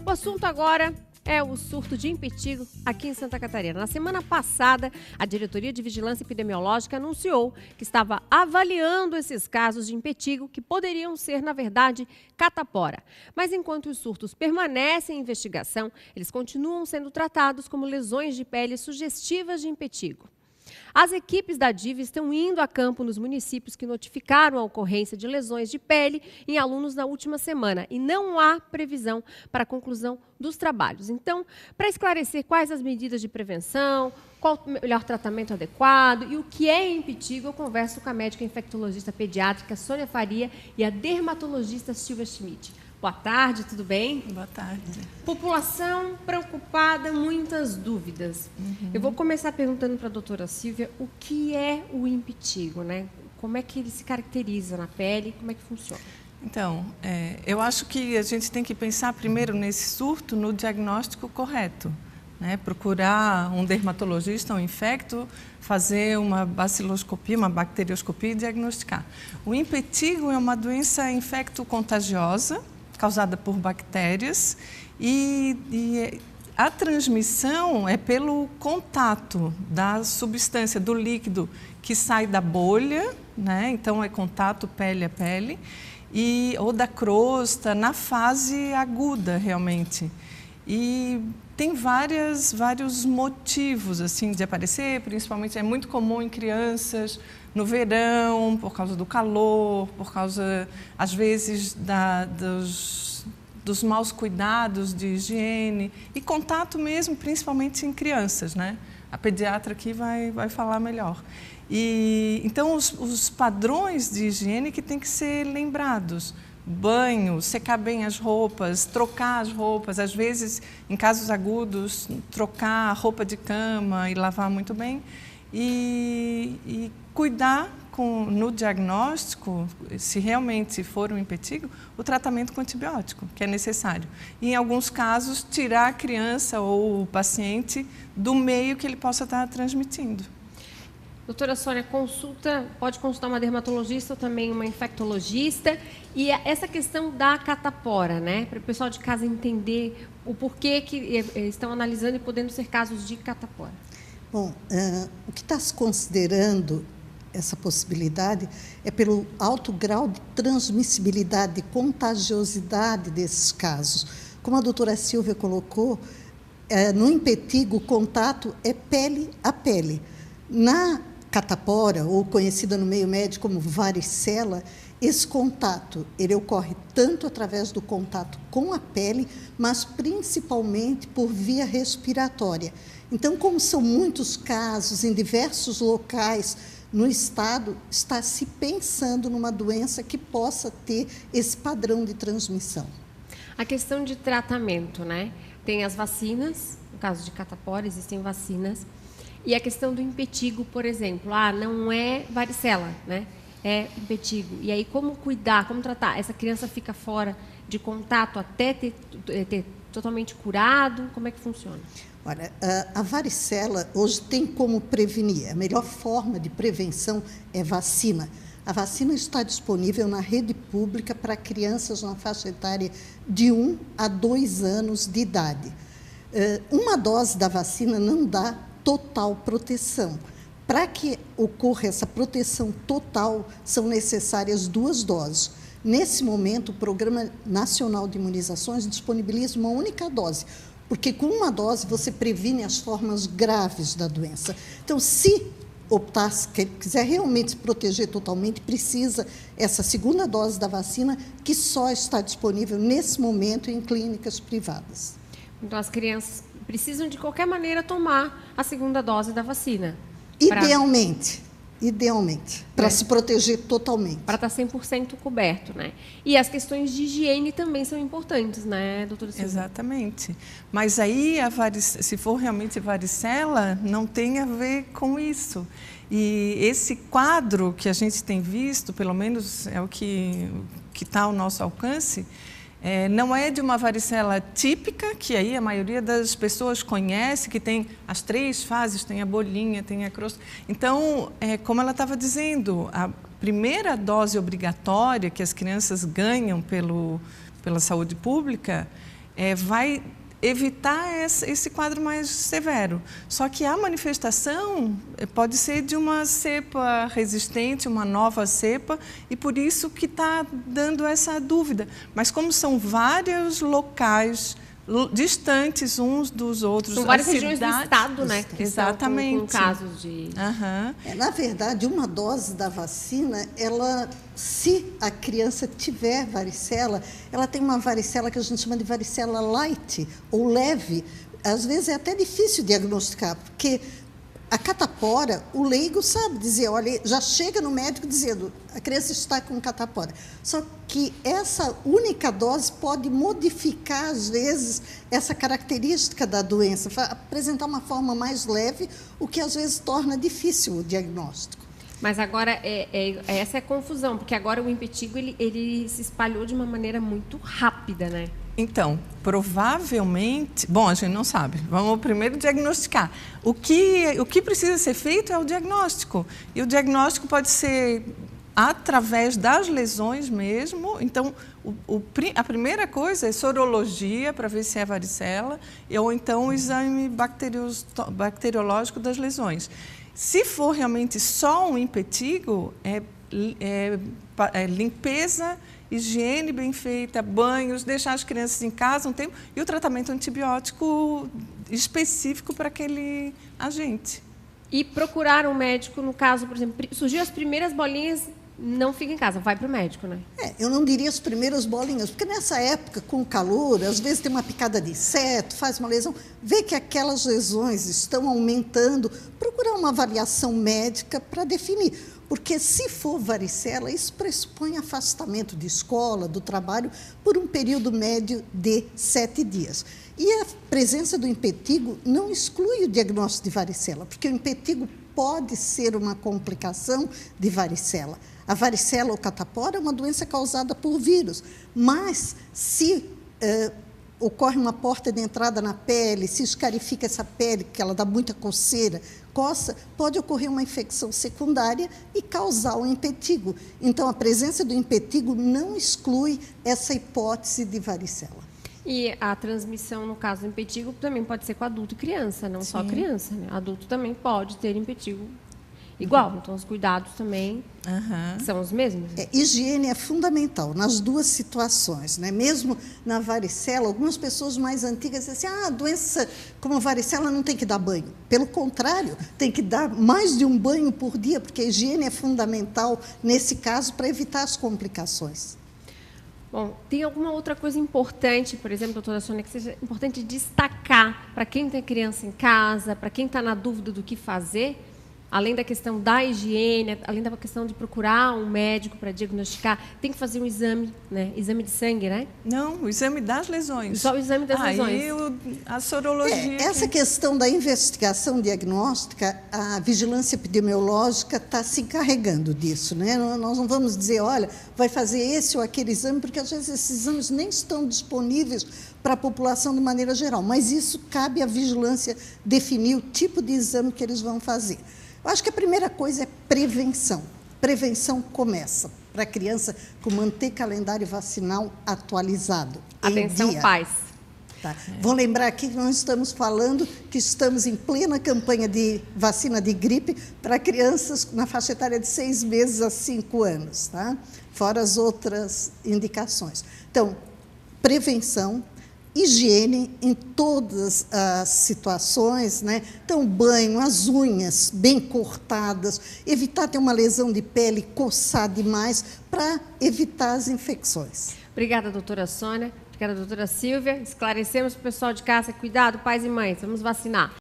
O assunto agora é o surto de impetigo aqui em Santa Catarina. Na semana passada, a Diretoria de Vigilância Epidemiológica anunciou que estava avaliando esses casos de impetigo que poderiam ser, na verdade, catapora. Mas enquanto os surtos permanecem em investigação, eles continuam sendo tratados como lesões de pele sugestivas de impetigo. As equipes da DIV estão indo a campo nos municípios que notificaram a ocorrência de lesões de pele em alunos na última semana e não há previsão para a conclusão dos trabalhos. Então, para esclarecer quais as medidas de prevenção, qual o melhor tratamento adequado e o que é impetigo, eu converso com a médica infectologista pediátrica Sônia Faria e a dermatologista Silvia Schmidt. Boa tarde, tudo bem? Boa tarde. População preocupada, muitas dúvidas. Eu vou começar perguntando para a doutora Silvia o que é o impetigo, né? Como é que ele se caracteriza na pele, como é que funciona? Então, eu acho que a gente tem que pensar primeiro nesse surto no diagnóstico correto, né? Procurar um dermatologista, um infecto, fazer uma baciloscopia, uma bacterioscopia e diagnosticar. O impetigo é uma doença infecto-contagiosa, causada por bactérias e a transmissão é pelo contato da substância, do líquido que sai da bolha, né? Então é contato pele a pele, ou da crosta na fase aguda realmente. E tem vários motivos assim de aparecer, principalmente é muito comum em crianças, no verão, por causa do calor, por causa, às vezes, dos maus cuidados de higiene e contato mesmo, principalmente em crianças, né? A pediatra aqui vai falar melhor. Então, os padrões de higiene que têm que ser lembrados. Banho, secar bem as roupas, trocar as roupas, às vezes, em casos agudos, trocar a roupa de cama e lavar muito bem. E cuidar no diagnóstico, se realmente for um impetigo, o tratamento com antibiótico, que é necessário. E, em alguns casos, tirar a criança ou o paciente do meio que ele possa estar transmitindo. Doutora Sônia, pode consultar uma dermatologista ou também uma infectologista. E essa questão da catapora, né? Para o pessoal de casa entender o porquê que estão analisando e podendo ser casos de catapora. Bom, o que está se considerando essa possibilidade é pelo alto grau de transmissibilidade, de contagiosidade desses casos. Como a doutora Silvia colocou, no impetigo o contato é pele a pele. Na catapora, ou conhecida no meio médico como varicela, esse contato ele ocorre tanto através do contato com a pele, mas principalmente por via respiratória. Então, como são muitos casos em diversos locais no estado, está se pensando numa doença que possa ter esse padrão de transmissão. A questão de tratamento, né? Tem as vacinas, no caso de catapora, existem vacinas. E a questão do impetigo, por exemplo, não é varicela, né? É impetigo. E aí, como cuidar, como tratar? Essa criança fica fora de contato até ter totalmente curado? Como é que funciona? Olha, a varicela hoje tem como prevenir. A melhor forma de prevenção é vacina. A vacina está disponível na rede pública para crianças na faixa etária de 1 a 2 anos de idade. Uma dose da vacina não dá total proteção. Para que ocorra essa proteção total, são necessárias 2 doses. Nesse momento, o Programa Nacional de Imunizações disponibiliza uma única dose, porque com uma dose você previne as formas graves da doença. Então, se optar, se quiser realmente se proteger totalmente, precisa essa 2ª dose da vacina, que só está disponível nesse momento em clínicas privadas. Então, as crianças precisam, de qualquer maneira, tomar a 2ª dose da vacina. Idealmente, para se proteger totalmente. Para estar 100% coberto, né? E as questões de higiene também são importantes, né, doutora Silvia? Exatamente. Mas aí, se for realmente varicela, não tem a ver com isso. E esse quadro que a gente tem visto, pelo menos é o que está ao nosso alcance, não é de uma varicela típica, que aí a maioria das pessoas conhece, que tem as 3 fases, tem a bolinha, tem a crosta. Então, como ela estava dizendo, a primeira dose obrigatória que as crianças ganham pela saúde pública vai evitar esse quadro mais severo. Só que a manifestação pode ser de uma cepa resistente, uma nova cepa, e por isso que está dando essa dúvida. Mas como são vários locais distantes uns dos outros. São várias regiões do estado, né? Que exatamente. Com casos de... Na verdade, uma dose da vacina, se a criança tiver varicela, ela tem uma varicela que a gente chama de varicela light ou leve. Às vezes é até difícil diagnosticar, porque a catapora, o leigo sabe dizer, olha, já chega no médico dizendo, a criança está com catapora. Só que essa única dose pode modificar, às vezes, essa característica da doença, apresentar uma forma mais leve, o que às vezes torna difícil o diagnóstico. Mas agora, essa é a confusão, porque agora o impetigo ele se espalhou de uma maneira muito rápida, né? Então, provavelmente... Bom, a gente não sabe. Vamos primeiro diagnosticar. O que precisa ser feito é o diagnóstico. E o diagnóstico pode ser através das lesões mesmo. Então, a primeira coisa é sorologia, para ver se é varicela, ou então o exame bacteriológico das lesões. Se for realmente só um impetigo, limpeza, higiene bem feita, banhos, deixar as crianças em casa um tempo e o tratamento antibiótico específico para aquele agente. E procurar um médico, no caso, por exemplo, surgiu as primeiras bolinhas, não fica em casa, vai para o médico, né? Eu não diria as primeiras bolinhas, porque nessa época, com o calor, às vezes tem uma picada de inseto, faz uma lesão, vê que aquelas lesões estão aumentando, procurar uma avaliação médica para definir. Porque se for varicela, isso pressupõe afastamento de escola, do trabalho, por um período médio de 7 dias. E a presença do impetigo não exclui o diagnóstico de varicela, porque o impetigo pode ser uma complicação de varicela. A varicela ou catapora é uma doença causada por vírus, mas se ocorre uma porta de entrada na pele, se escarifica essa pele, que ela dá muita coceira, coça, pode ocorrer uma infecção secundária e causar o impetigo. Então, a presença do impetigo não exclui essa hipótese de varicela. E a transmissão, no caso do impetigo, também pode ser com adulto e criança, não só criança, né? Adulto também pode ter impetigo igual. Então, os cuidados também são os mesmos. Higiene é fundamental nas duas situações, né? Mesmo na varicela, algumas pessoas mais antigas dizem assim, doença como a varicela não tem que dar banho. Pelo contrário, tem que dar mais de um banho por dia, porque a higiene é fundamental nesse caso para evitar as complicações. Bom, tem alguma outra coisa importante, por exemplo, doutora Sônia, que seja importante destacar para quem tem criança em casa, para quem está na dúvida do que fazer? Além da questão da higiene, além da questão de procurar um médico para diagnosticar, tem que fazer um exame, né? Exame de sangue, né? Não, o exame das lesões. Só o exame das lesões. Aí a sorologia... Essa questão da investigação diagnóstica, a vigilância epidemiológica está se encarregando disso, né? Nós não vamos dizer, olha, vai fazer esse ou aquele exame, porque às vezes esses exames nem estão disponíveis para a população de maneira geral, mas isso cabe à vigilância definir o tipo de exame que eles vão fazer. Eu acho que a primeira coisa é prevenção. Prevenção começa para a criança com manter calendário vacinal atualizado. Atenção, pais. Tá. Vou lembrar aqui que nós estamos falando que estamos em plena campanha de vacina de gripe para crianças na faixa etária de 6 meses a 5 anos, tá? Fora as outras indicações. Então, prevenção, higiene em todas as situações, né? Então, banho, as unhas bem cortadas, evitar ter uma lesão de pele, coçar demais, para evitar as infecções. Obrigada, doutora Sônia. Obrigada, doutora Silvia. Esclarecemos para o pessoal de casa, cuidado, pais e mães, vamos vacinar.